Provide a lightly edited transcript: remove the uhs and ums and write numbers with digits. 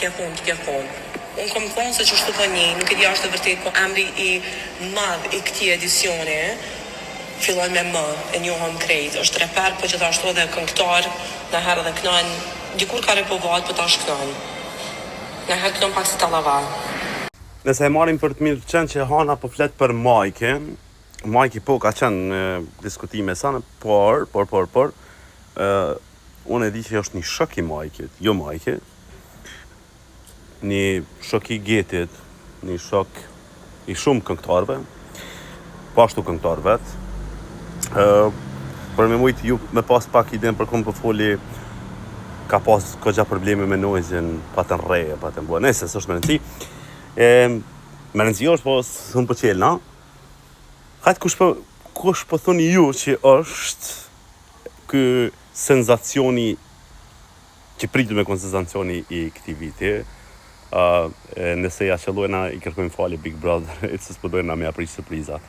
ke thonë. Unë kom thonë se që shtu po një, nuk e di është të vërtet, po emri i madh i këtij edicioni fillon me M, e njohëm krejt, është reper, po gjithashtu edhe këngëtar, në herë edhe kënon, dikur ka repovat, po tash kënon. Në herë kënon pak si tallavar. Nëse e marrim për të mirë qenë që Hana po flet për Majki po ka qenë diskutime sana, por unë e di që është një shok i Majkit, jo Majki, një shok i Getit, një shok i shumë këngëtarëve, po ashtu këngëtar vet. Për me mujt ju me pas pak iden për kom për foli ka pas këgja probleme me noizin, patën reje, patën bua, nëse së është me rëndësi. Me rëndësi është, po së në për qelë, na? Hajtë kush po thoni ju që është kë senzacioni, që pritë me konë senzacioni i këti viti, nëse ja qëllojna i kërkojnë fali Big Brother, e se s'pëdojnë na me apri surprizat.